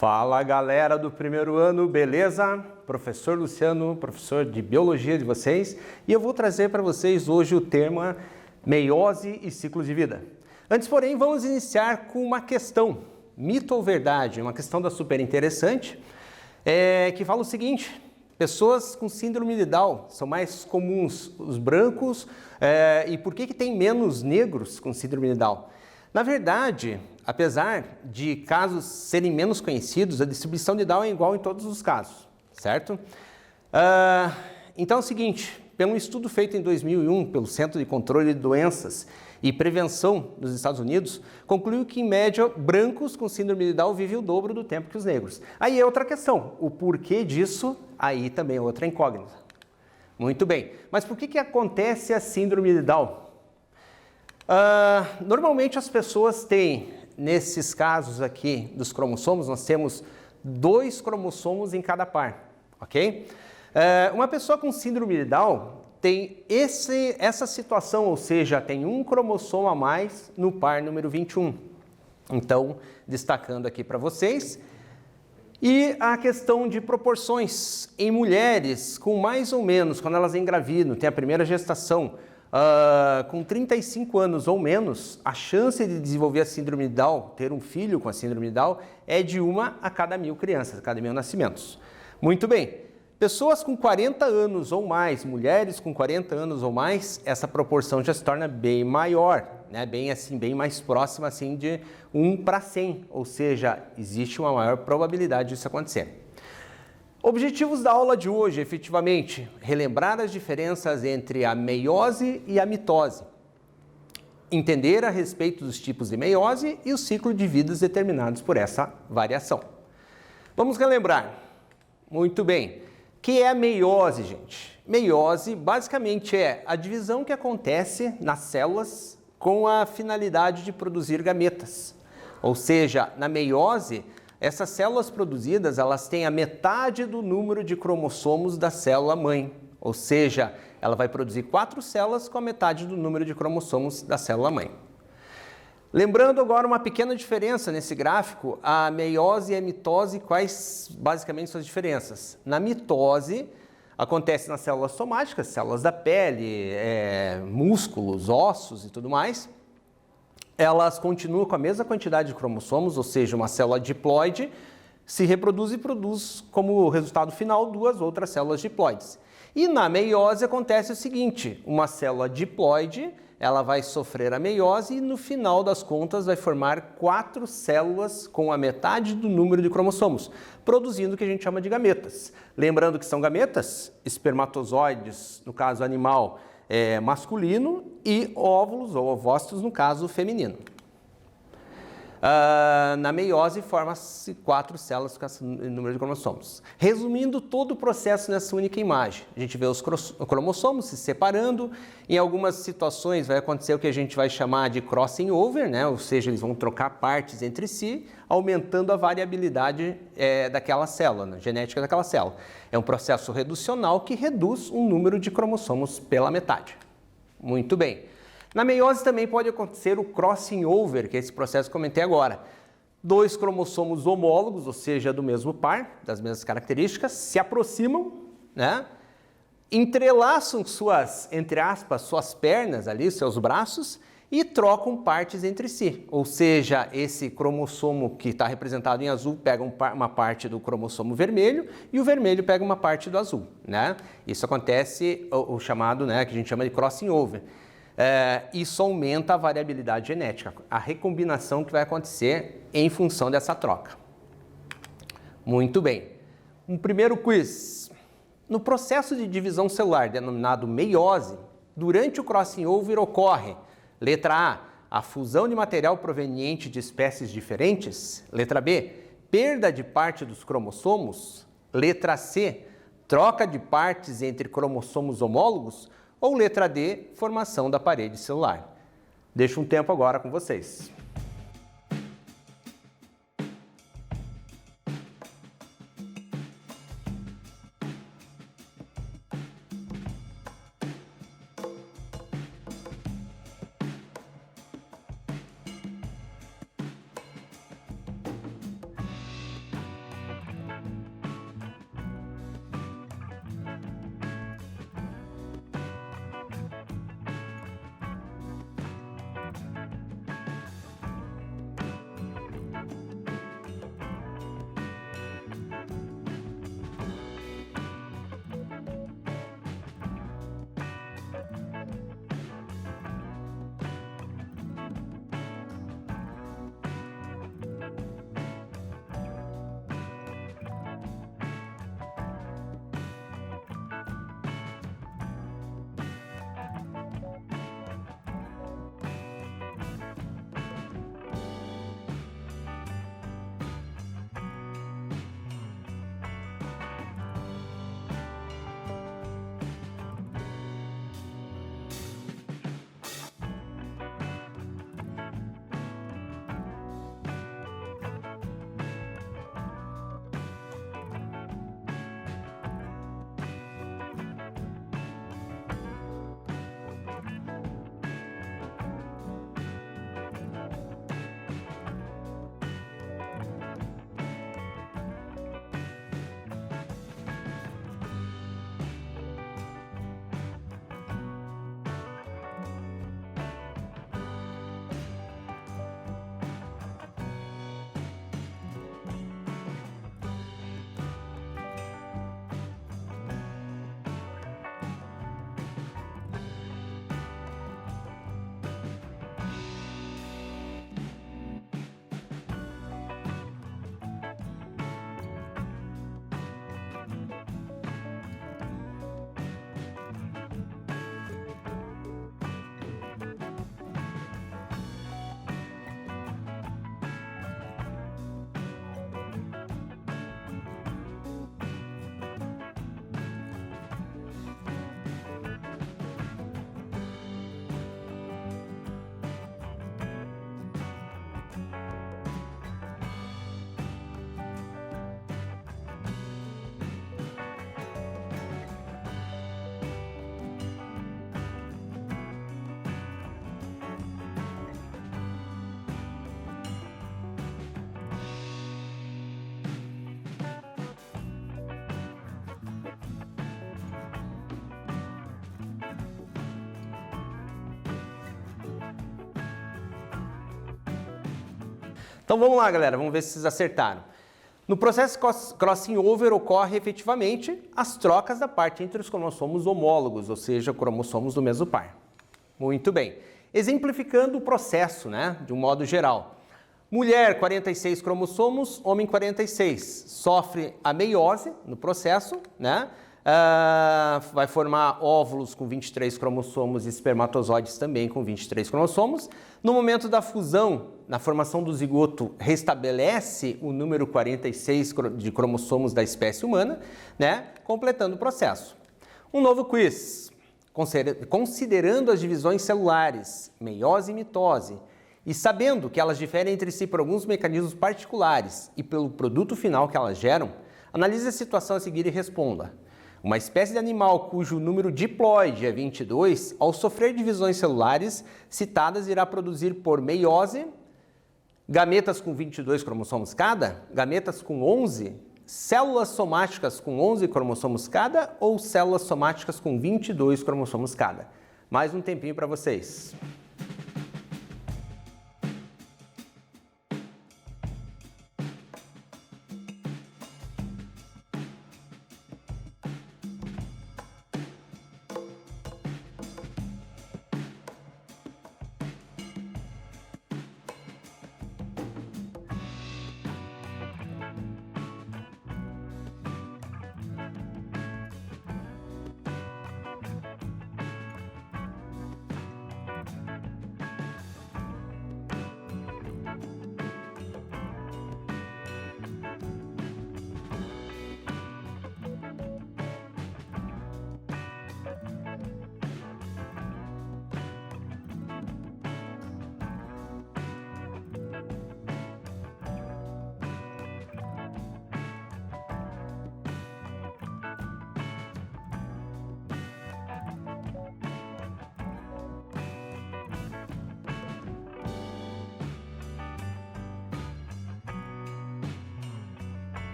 Fala galera do primeiro ano, beleza? Professor Luciano, professor de biologia de vocês, e eu vou trazer para vocês hoje o tema meiose e ciclo de vida. Antes, porém, vamos iniciar com uma questão, mito ou verdade, uma questão super interessante, que fala o seguinte: pessoas com síndrome de Down são mais comuns os brancos, e por que tem menos negros com síndrome de Down? Na verdade, apesar de casos serem menos conhecidos, a distribuição de Down é igual em todos os casos, certo? Então é o seguinte, pelo um estudo feito em 2001 pelo Centro de Controle de Doenças e Prevenção dos Estados Unidos, concluiu que, em média, brancos com síndrome de Down vivem o dobro do tempo que os negros. Aí é outra questão, o porquê disso, aí também é outra incógnita. Muito bem, mas por que acontece a síndrome de Down? Normalmente as pessoas têm, nesses casos aqui dos cromossomos, nós temos 2 cromossomos em cada par, ok? Uma pessoa com síndrome de Down tem essa situação, ou seja, tem um cromossomo a mais no par número 21. Então, destacando aqui para vocês. E a questão de proporções em mulheres com mais ou menos, quando elas engravidam, tem a primeira gestação, com 35 anos ou menos, a chance de desenvolver a síndrome de Down, ter um filho com a síndrome de Down, é de 1 a cada 1000 crianças, a cada 1000 nascimentos. Muito bem, pessoas com 40 anos ou mais, mulheres com 40 anos ou mais, essa proporção já se torna bem maior, né? Bem mais próxima assim, de 1 para 100, ou seja, existe uma maior probabilidade disso acontecer. Objetivos da aula de hoje, efetivamente, relembrar as diferenças entre a meiose e a mitose, entender a respeito dos tipos de meiose e o ciclo de vidas determinados por essa variação. Vamos relembrar. Muito bem. O que é a meiose, gente? Meiose, basicamente, é a divisão que acontece nas células com a finalidade de produzir gametas. Ou seja, na meiose, essas células produzidas, elas têm a metade do número de cromossomos da célula mãe, ou seja, ela vai produzir 4 células com a metade do número de cromossomos da célula mãe. Lembrando agora uma pequena diferença nesse gráfico, a meiose e a mitose, quais basicamente são as diferenças? Na mitose, acontece nas células somáticas, células da pele, músculos, ossos e tudo mais. Elas continuam com a mesma quantidade de cromossomos, ou seja, uma célula diploide se reproduz e produz como resultado final 2 outras células diploides. E na meiose acontece o seguinte, uma célula diploide, ela vai sofrer a meiose e no final das contas vai formar 4 células com a metade do número de cromossomos, produzindo o que a gente chama de gametas. Lembrando que são gametas, espermatozoides, no caso animal, masculino, e óvulos ou ovócitos, no caso feminino. Na meiose, forma-se 4 células com esse número de cromossomos. Resumindo todo o processo nessa única imagem, a gente vê os cromossomos se separando, em algumas situações vai acontecer o que a gente vai chamar de crossing over, né? Ou seja, eles vão trocar partes entre si, aumentando a variabilidade daquela célula, né? Genética daquela célula. É um processo reducional que reduz o número de cromossomos pela metade. Muito bem. Na meiose também pode acontecer o crossing over, que é esse processo que comentei agora. 2 cromossomos homólogos, ou seja, do mesmo par, das mesmas características, se aproximam, né? Entrelaçam suas, entre aspas, suas pernas ali, seus braços, e trocam partes entre si. Ou seja, esse cromossomo que está representado em azul pega uma parte do cromossomo vermelho e o vermelho pega uma parte do azul, né? Isso acontece, o chamado, né, que a gente chama de crossing over. Isso aumenta a variabilidade genética, a recombinação que vai acontecer em função dessa troca. Muito bem. Um primeiro quiz. No processo de divisão celular denominado meiose, durante o crossing over ocorre, letra A fusão de material proveniente de espécies diferentes, letra B, perda de parte dos cromossomos, letra C, troca de partes entre cromossomos homólogos, ou letra D, formação da parede celular. Deixo um tempo agora com vocês. Então vamos lá, galera, vamos ver se vocês acertaram. No processo crossing over ocorre efetivamente as trocas da parte entre os cromossomos homólogos, ou seja, cromossomos do mesmo par. Muito bem. Exemplificando o processo, né, de um modo geral. Mulher, 46 cromossomos, homem, 46. Sofre a meiose no processo, né? Vai formar óvulos com 23 cromossomos e espermatozoides também com 23 cromossomos. No momento da fusão, na formação do zigoto, restabelece o número 46 de cromossomos da espécie humana, né? Completando o processo. Um novo quiz. Considerando as divisões celulares, meiose e mitose, e sabendo que elas diferem entre si por alguns mecanismos particulares e pelo produto final que elas geram, analise a situação a seguir e responda. Uma espécie de animal cujo número diploide é 22, ao sofrer divisões celulares citadas, irá produzir por meiose gametas com 22 cromossomos cada, gametas com 11, células somáticas com 11 cromossomos cada ou células somáticas com 22 cromossomos cada. Mais um tempinho para vocês.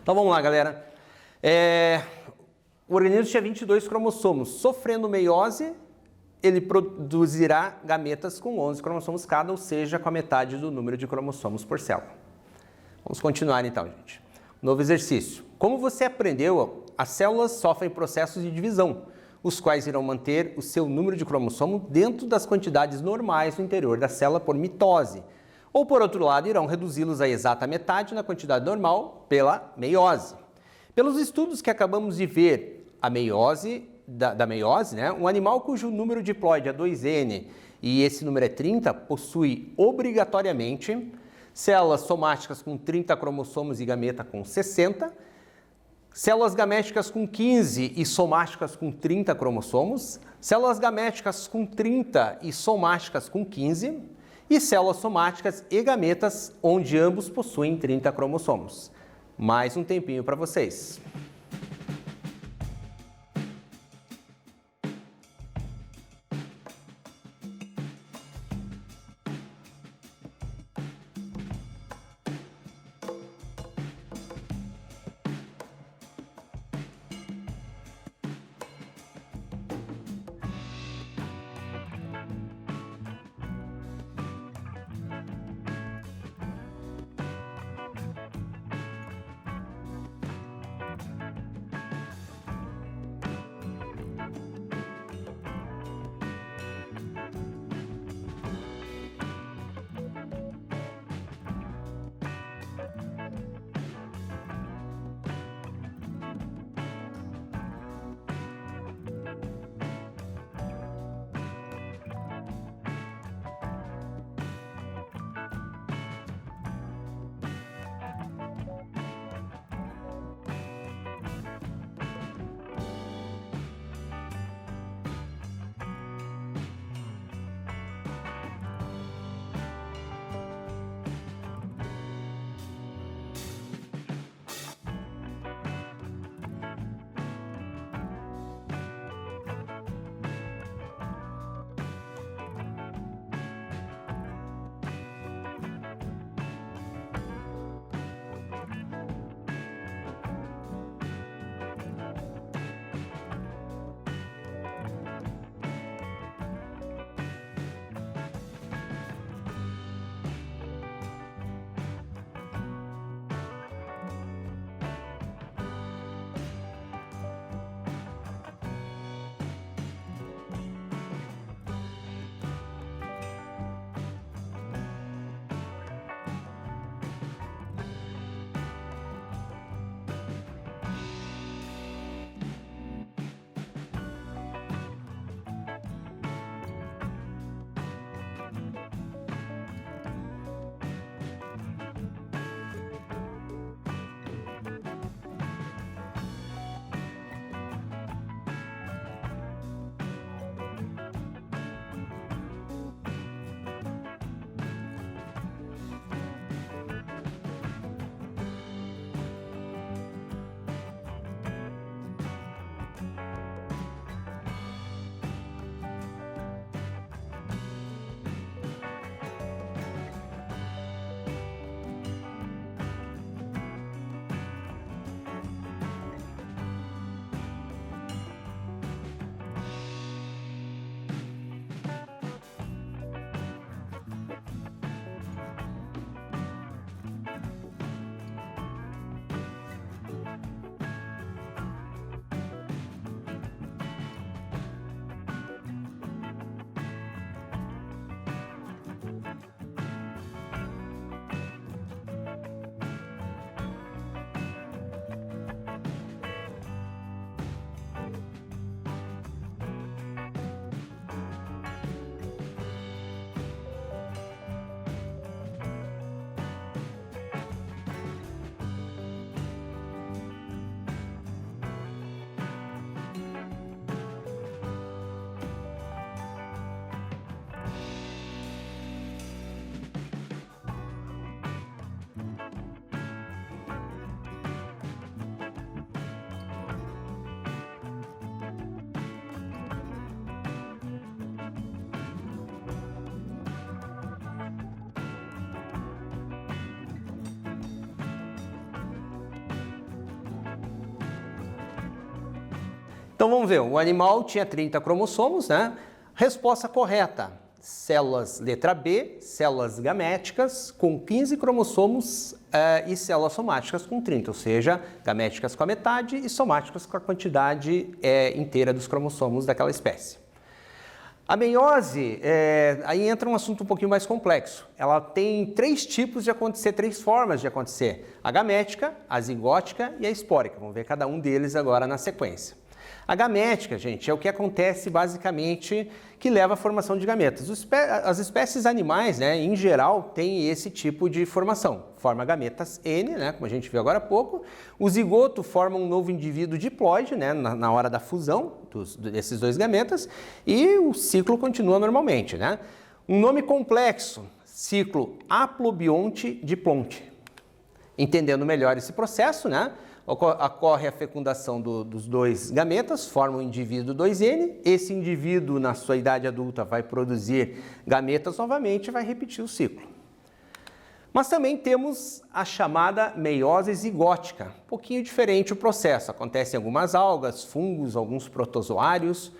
Então vamos lá, galera. O organismo tinha 22 cromossomos. Sofrendo meiose, ele produzirá gametas com 11 cromossomos cada, ou seja, com a metade do número de cromossomos por célula. Vamos continuar então, gente. Novo exercício. Como você aprendeu, as células sofrem processos de divisão, os quais irão manter o seu número de cromossomo dentro das quantidades normais no interior da célula por mitose. Ou, por outro lado, irão reduzi-los à exata metade na quantidade normal pela meiose. Pelos estudos que acabamos de ver, a meiose, da meiose, né, um animal cujo número diploide é 2N e esse número é 30, possui obrigatoriamente células somáticas com 30 cromossomos e gameta com 60, células gaméticas com 15 e somáticas com 30 cromossomos, células gaméticas com 30 e somáticas com 15, e células somáticas e gametas, onde ambos possuem 30 cromossomos. Mais um tempinho para vocês. Então vamos ver, o animal tinha 30 cromossomos, né? Resposta correta, células letra B, células gaméticas com 15 cromossomos e células somáticas com 30, ou seja, gaméticas com a metade e somáticas com a quantidade inteira dos cromossomos daquela espécie. A meiose, aí entra um assunto um pouquinho mais complexo. Ela tem três tipos de acontecer, três formas de acontecer. A gamética, a zigótica e a espórica. Vamos ver cada um deles agora na sequência. A gamética, gente, é o que acontece basicamente que leva à formação de gametas. As espécies animais, né, em geral, têm esse tipo de formação. Forma gametas N, né, como a gente viu agora há pouco. O zigoto forma um novo indivíduo diploide, né, na hora da fusão desses dois gametas, e o ciclo continua normalmente, né? Um nome complexo, ciclo haplobionte-diplonte. Entendendo melhor esse processo, né? Ocorre a fecundação dos dois gametas, forma o indivíduo 2N. Esse indivíduo, na sua idade adulta, vai produzir gametas novamente e vai repetir o ciclo. Mas também temos a chamada meiose zigótica. Um pouquinho diferente o processo. Acontece em algumas algas, fungos, alguns protozoários,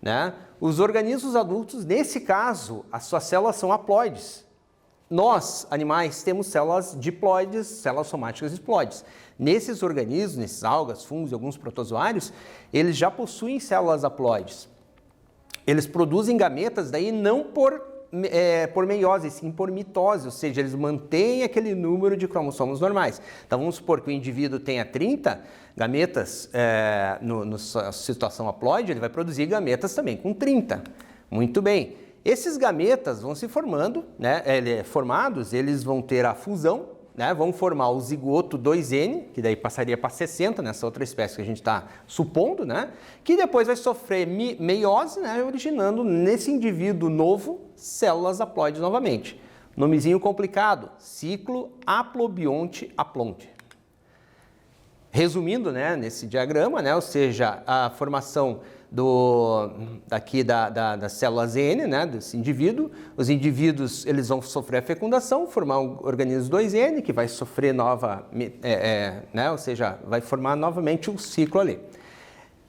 né? Os organismos adultos, nesse caso, as suas células são haploides. Nós, animais, temos células diploides, células somáticas diploides. Nesses organismos, nesses algas, fungos e alguns protozoários, eles já possuem células haploides. Eles produzem gametas, daí não por meiose, sim por mitose, ou seja, eles mantêm aquele número de cromossomos normais. Então vamos supor que o indivíduo tenha 30 gametas na situação haploide, ele vai produzir gametas também com 30. Muito bem. Esses gametas vão se formando, né? Formados, eles vão ter a fusão, né? Vão formar o zigoto 2N, que daí passaria para 60 nessa outra espécie que a gente está supondo, né? Que depois vai sofrer meiose, né? Originando nesse indivíduo novo células haploides novamente. Nomezinho complicado, ciclo haplobionte-aplonte. Resumindo, né, nesse diagrama, né, ou seja, a formação das células N, né, desse indivíduo. Os indivíduos eles vão sofrer a fecundação, formar um organismo 2N, que vai sofrer né, ou seja, vai formar novamente um ciclo ali.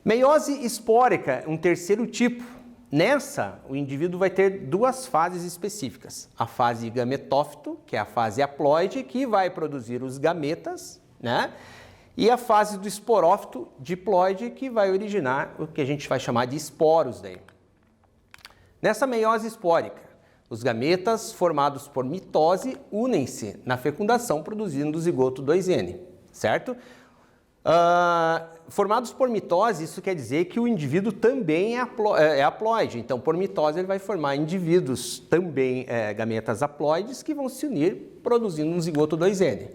Meiose espórica, um terceiro tipo. Nessa, o indivíduo vai ter duas fases específicas. A fase gametófito, que é a fase haploide, que vai produzir os gametas, né? E a fase do esporófito diploide, que vai originar o que a gente vai chamar de esporos daí. Nessa meiose espórica, os gametas formados por mitose unem-se na fecundação, produzindo o zigoto 2N, certo? Formados por mitose, isso quer dizer que o indivíduo também é haploide. Então, por mitose, ele vai formar indivíduos também gametas haploides que vão se unir, produzindo um zigoto 2N.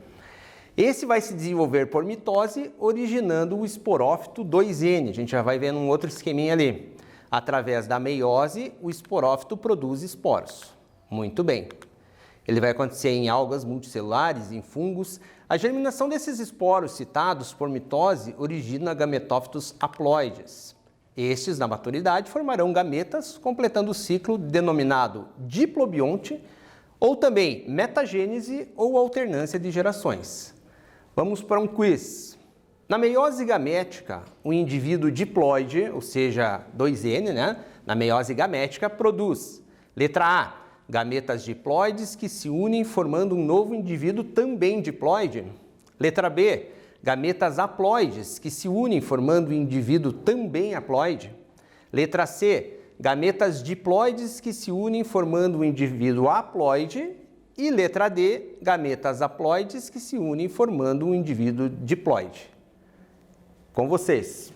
Esse vai se desenvolver por mitose, originando o esporófito 2N. A gente já vai vendo um outro esqueminha ali. Através da meiose, o esporófito produz esporos. Muito bem. Ele vai acontecer em algas multicelulares, em fungos. A germinação desses esporos citados por mitose origina gametófitos haploides. Estes, na maturidade, formarão gametas, completando o ciclo denominado diplobionte, ou também metagênese ou alternância de gerações. Vamos para um quiz. Na meiose gamética, o indivíduo diploide, ou seja, 2N, né? Na meiose gamética, produz, letra A, gametas diploides que se unem formando um novo indivíduo também diploide. Letra B, gametas haploides que se unem formando um indivíduo também haploide. Letra C, gametas diploides que se unem formando um indivíduo haploide. E letra D, gametas haploides que se unem formando um indivíduo diploide. Com vocês.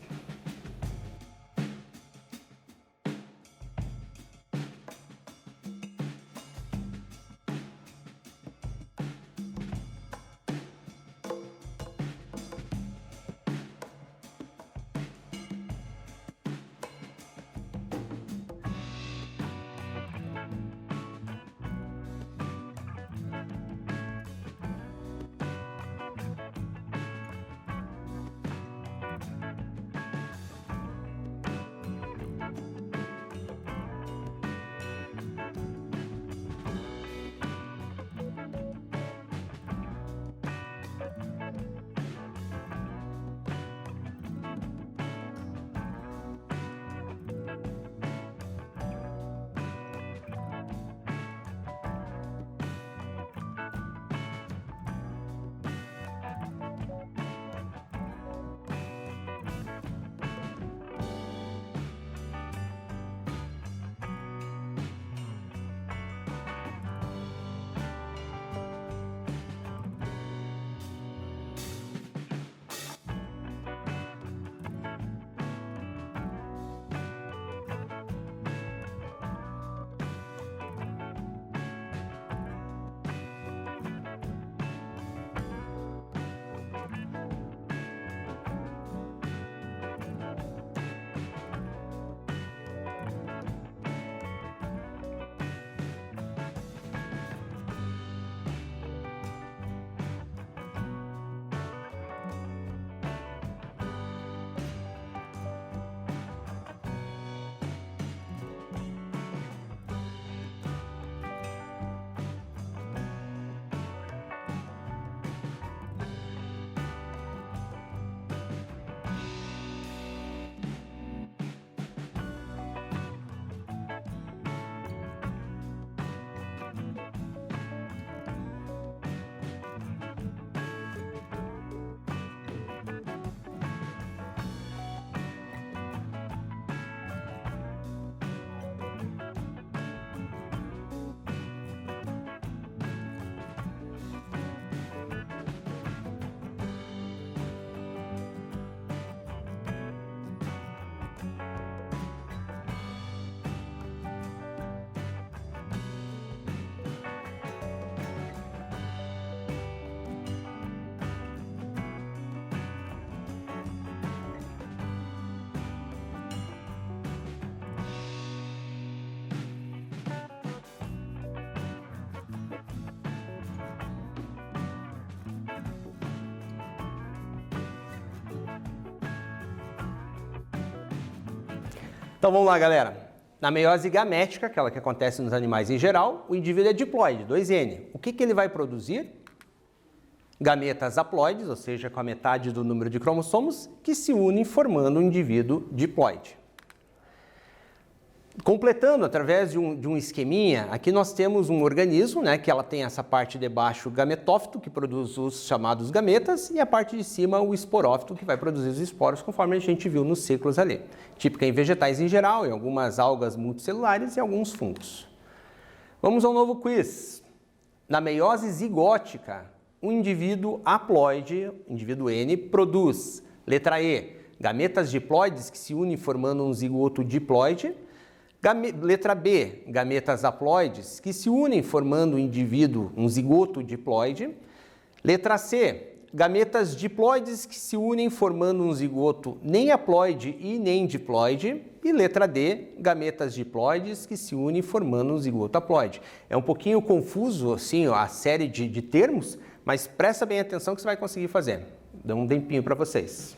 Então vamos lá, galera. Na meiose gamética, aquela que acontece nos animais em geral, o indivíduo é diploide, 2N. O que ele vai produzir? Gametas haploides, ou seja, com a metade do número de cromossomos, que se unem formando um indivíduo diploide. Completando através de um esqueminha, aqui nós temos um organismo, né, que ela tem essa parte de baixo gametófito, que produz os chamados gametas, e a parte de cima o esporófito, que vai produzir os esporos, conforme a gente viu nos ciclos ali. Típica em vegetais em geral, em algumas algas multicelulares e alguns fungos. Vamos ao novo quiz. Na meiose zigótica, um indivíduo haploide, indivíduo N, produz, letra E, gametas diploides que se unem formando um zigoto diploide. Letra B, gametas haploides, que se unem formando um indivíduo, um zigoto diploide. Letra C, gametas diploides que se unem formando um zigoto nem haploide e nem diploide. E letra D, gametas diploides que se unem formando um zigoto haploide. É um pouquinho confuso assim, a série de termos, mas presta bem atenção que você vai conseguir fazer. Dá um tempinho para vocês.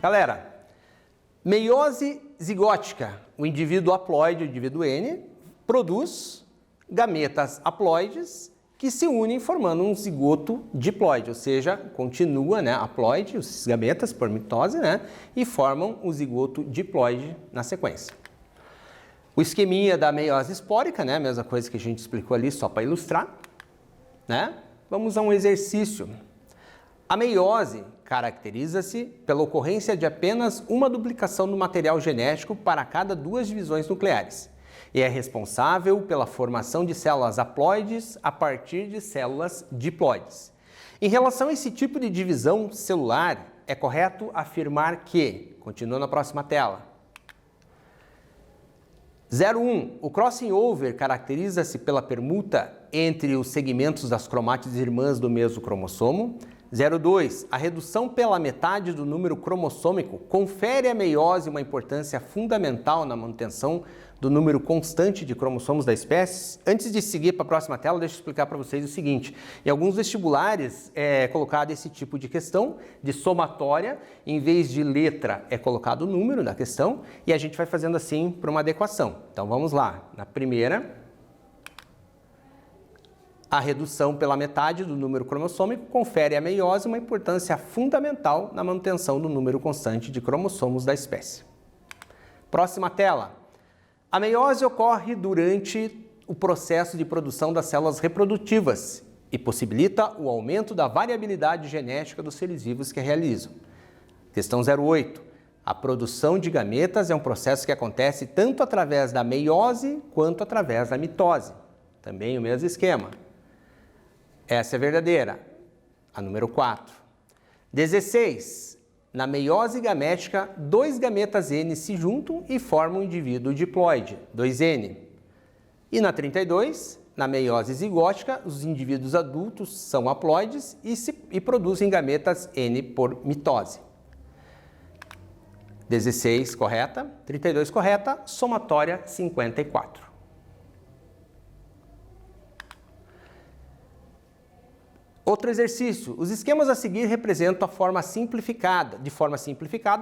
Galera, meiose zigótica, o indivíduo haploide, o indivíduo N, produz gametas haploides que se unem formando um zigoto diploide, ou seja, continua, né, haploide, os gametas por mitose, né, e formam o zigoto diploide na sequência. O esqueminha da meiose espórica, né, a mesma coisa que a gente explicou ali, só para ilustrar, né? Vamos a um exercício. A meiose caracteriza-se pela ocorrência de apenas uma duplicação do material genético para cada duas divisões nucleares e é responsável pela formação de células haploides a partir de células diploides. Em relação a esse tipo de divisão celular, é correto afirmar que, continua na próxima tela. 01. O crossing over caracteriza-se pela permuta entre os segmentos das cromátides irmãs do mesmo cromossomo. 02. A redução pela metade do número cromossômico confere à meiose uma importância fundamental na manutenção do número constante de cromossomos da espécie. Antes de seguir para a próxima tela, deixa eu explicar para vocês o seguinte. Em alguns vestibulares é colocado esse tipo de questão de somatória, em vez de letra é colocado o número da questão e a gente vai fazendo assim para uma adequação. Então vamos lá. Na primeira, a redução pela metade do número cromossômico confere à meiose uma importância fundamental na manutenção do número constante de cromossomos da espécie. Próxima tela. A meiose ocorre durante o processo de produção das células reprodutivas e possibilita o aumento da variabilidade genética dos seres vivos que a realizam. Questão 08. A produção de gametas é um processo que acontece tanto através da meiose quanto através da mitose. Também o mesmo esquema. Essa é verdadeira, a número 4. 16. Na meiose gamética, 2 gametas N se juntam e formam um indivíduo diploide, 2N. E na 32, na meiose zigótica, os indivíduos adultos são haploides e produzem gametas N por mitose. 16 correta, 32 correta, somatória 54. Outro exercício. Os esquemas a seguir representam de forma simplificada,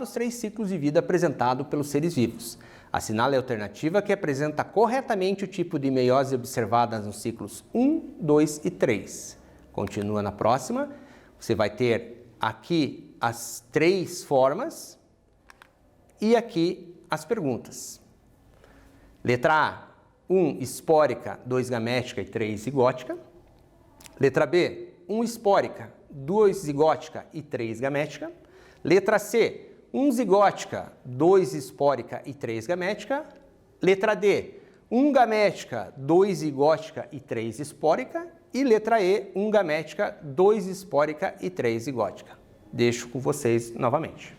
os 3 ciclos de vida apresentados pelos seres vivos. Assinale a alternativa que apresenta corretamente o tipo de meiose observada nos ciclos 1, 2 e 3. Continua na próxima. Você vai ter aqui as 3 formas e aqui as perguntas. Letra A, 1 espórica, 2 gamética e 3 zigótica. Letra B, 1 espórica, 2 zigótica e 3 gamética. Letra C, 1 zigótica, 2 espórica e 3 gamética. Letra D, 1 gamética, 2 zigótica e 3 espórica. E letra E, 1 gamética, 2 espórica e 3 zigótica. Deixo com vocês novamente.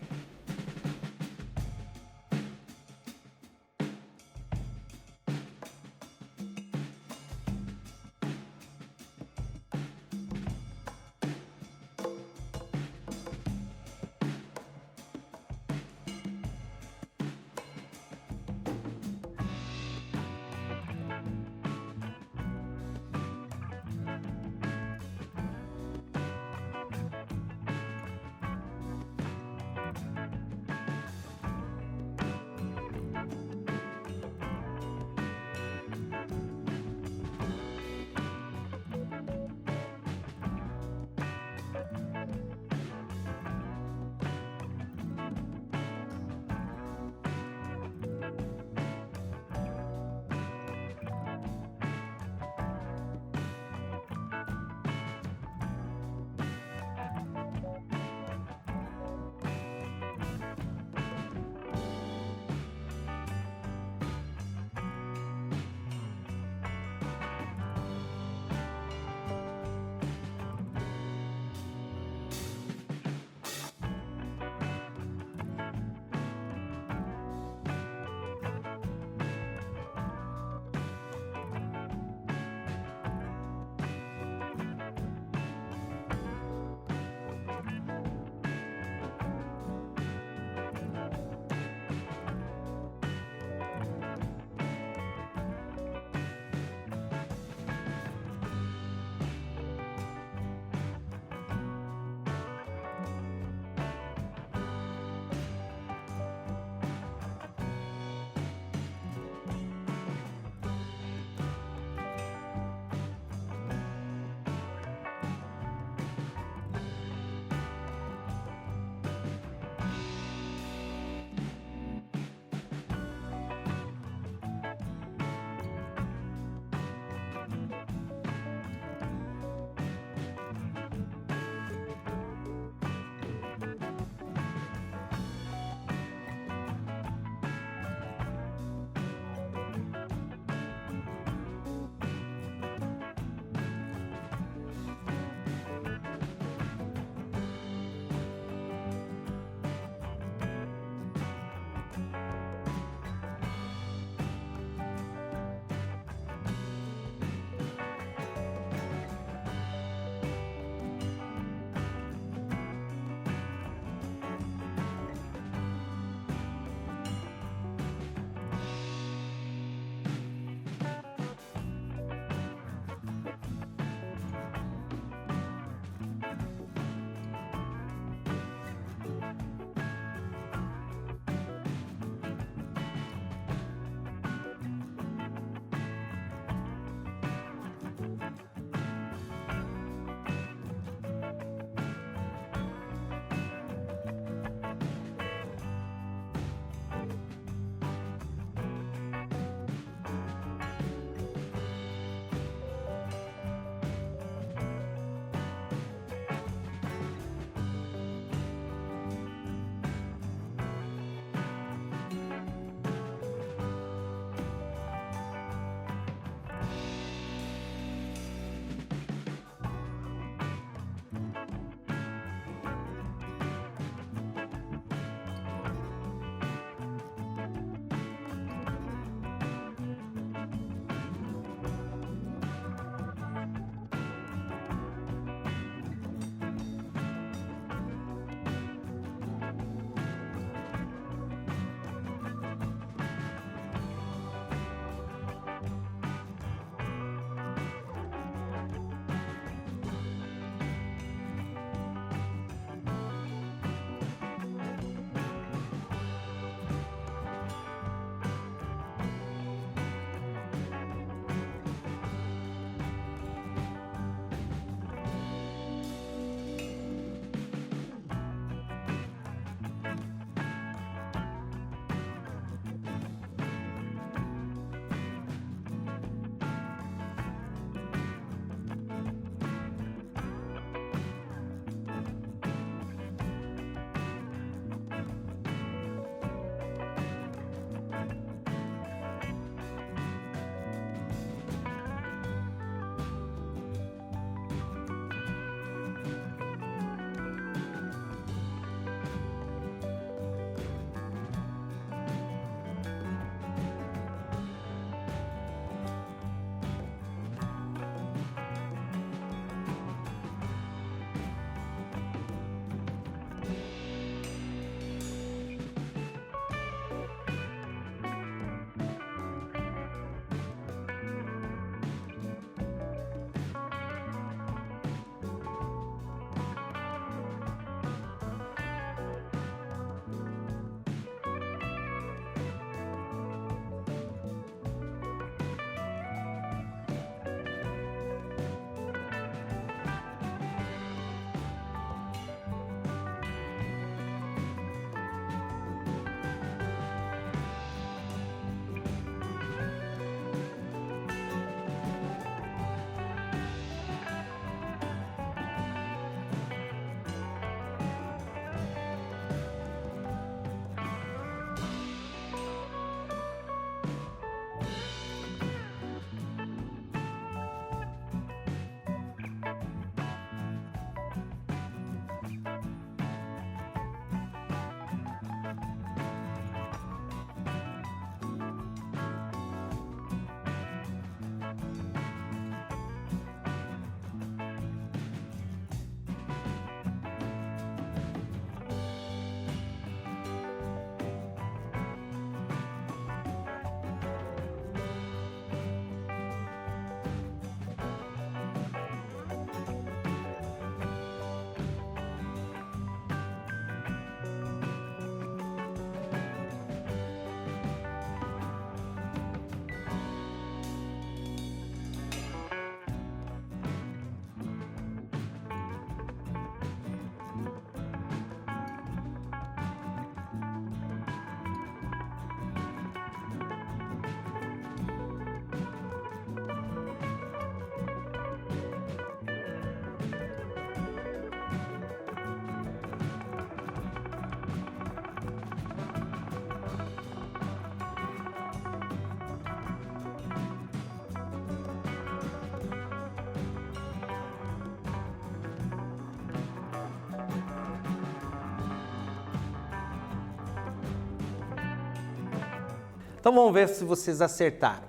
Então vamos ver se vocês acertaram.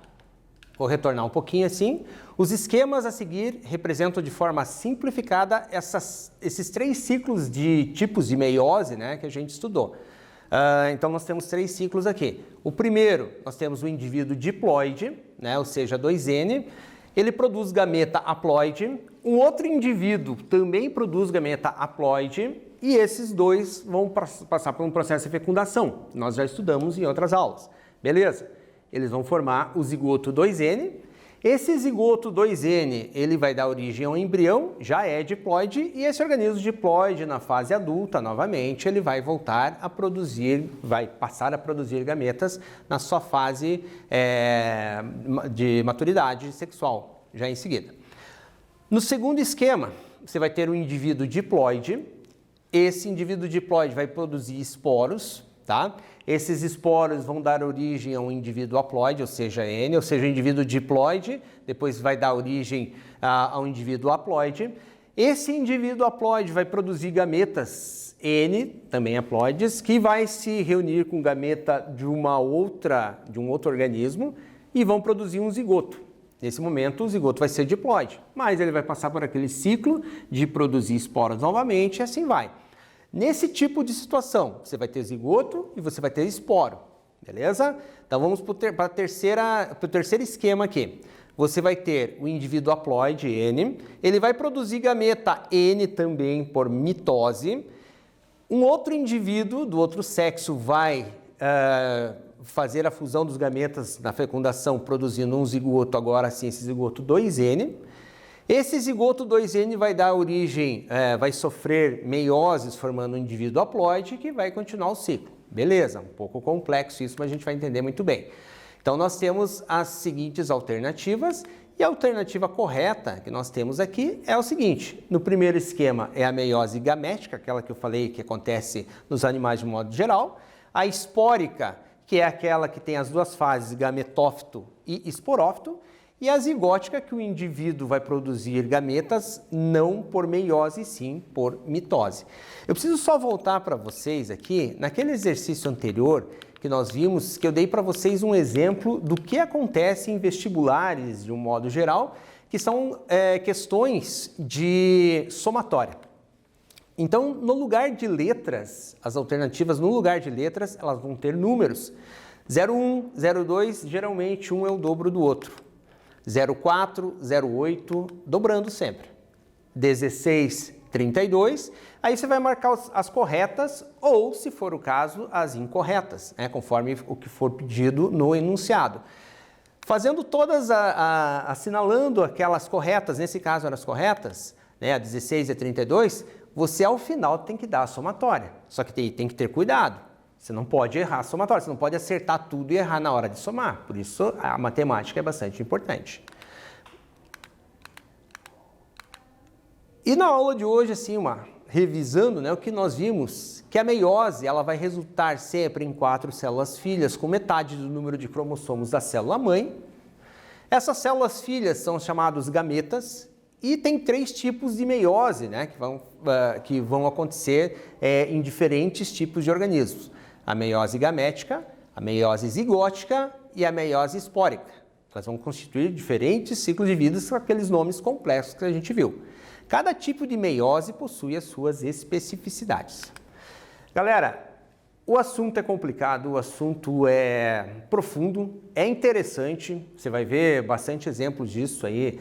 Vou retornar um pouquinho assim. Os esquemas a seguir representam de forma simplificada esses 3 ciclos de tipos de meiose, né, que a gente estudou. Então nós temos 3 ciclos aqui. O primeiro, nós temos o indivíduo diploide, né, ou seja, 2N. Ele produz gameta haploide. Um outro indivíduo também produz gameta haploide. E esses dois vão passar por um processo de fecundação. Nós já estudamos em outras aulas. Beleza? Eles vão formar o zigoto 2N. Esse zigoto 2N, ele vai dar origem a um embrião, já é diploide, e esse organismo diploide, na fase adulta, novamente, ele vai voltar a produzir, vai passar a produzir gametas na sua fase de maturidade sexual, já em seguida. No segundo esquema, você vai ter um indivíduo diploide. Esse indivíduo diploide vai produzir esporos, tá? Esses esporos vão dar origem a um indivíduo haploide, ou seja, N, ou seja, o indivíduo diploide, depois vai dar origem a um indivíduo haploide. Esse indivíduo haploide vai produzir gametas N, também haploides, que vai se reunir com gameta de um outro organismo e vão produzir um zigoto. Nesse momento, o zigoto vai ser diploide, mas ele vai passar por aquele ciclo de produzir esporos novamente e assim vai. Nesse tipo de situação, você vai ter zigoto e você vai ter esporo, beleza? Então vamos para o terceiro esquema aqui. Você vai ter o indivíduo haploide N, ele vai produzir gameta N também por mitose. Um outro indivíduo do outro sexo vai fazer a fusão dos gametas na fecundação, produzindo um zigoto, agora sim, esse zigoto 2N. Esse zigoto 2N vai dar origem, vai sofrer meioses formando um indivíduo haploide que vai continuar o ciclo. Beleza, um pouco complexo isso, mas a gente vai entender muito bem. Então nós temos as seguintes alternativas e a alternativa correta que nós temos aqui é o seguinte: no primeiro esquema é a meiose gamética, aquela que eu falei que acontece nos animais de modo geral. A espórica, que é aquela que tem as duas fases, gametófito e esporófito. E a zigótica, que o indivíduo vai produzir gametas não por meiose, sim por mitose. Eu preciso só voltar para vocês aqui, naquele exercício anterior que nós vimos, que eu dei para vocês um exemplo do que acontece em vestibulares, de um modo geral, que são questões de somatória. Então, no lugar de letras, as alternativas no lugar de letras, elas vão ter números. 0,1, 0,2, geralmente um é o dobro do outro. 0,4, 0,8, dobrando sempre. 16, 32, aí você vai marcar as corretas ou, se for o caso, as incorretas, né, conforme o que for pedido no enunciado. Fazendo todas, assinalando aquelas corretas, nesse caso eram as corretas, né, a 16 e a 32, você ao final tem que dar a somatória, só que tem que ter cuidado. Você não pode errar a somatória, você não pode acertar tudo e errar na hora de somar. Por isso, a matemática é bastante importante. E na aula de hoje, assim, revisando, né, o que nós vimos, que a meiose ela vai resultar sempre em 4 células filhas, com metade do número de cromossomos da célula-mãe. Essas células filhas são chamadas gametas e tem 3 tipos de meiose, né, que vão acontecer em diferentes tipos de organismos. A meiose gamética, a meiose zigótica e a meiose espórica. Elas vão constituir diferentes ciclos de vida com aqueles nomes complexos que a gente viu. Cada tipo de meiose possui as suas especificidades. Galera, o assunto é complicado, o assunto é profundo, é interessante, você vai ver bastante exemplos disso aí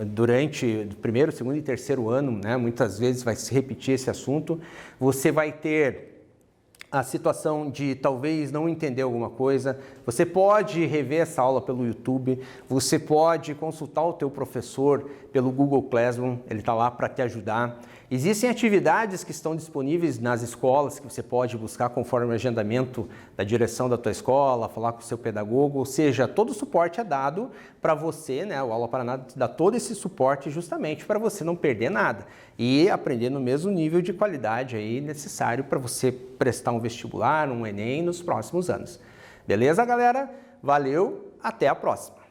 durante o primeiro, segundo e terceiro ano, né? Muitas vezes vai se repetir esse assunto. Você vai ter a situação de talvez não entender alguma coisa, você pode rever essa aula pelo YouTube, você pode consultar o teu professor pelo Google Classroom, ele está lá para te ajudar. Existem atividades que estão disponíveis nas escolas que você pode buscar conforme o agendamento da direção da tua escola, falar com o seu pedagogo, ou seja, todo o suporte é dado para você, né? O Aula Paraná te dá todo esse suporte justamente para você não perder nada e aprender no mesmo nível de qualidade aí necessário para você prestar um vestibular, um Enem nos próximos anos. Beleza, galera? Valeu, até a próxima!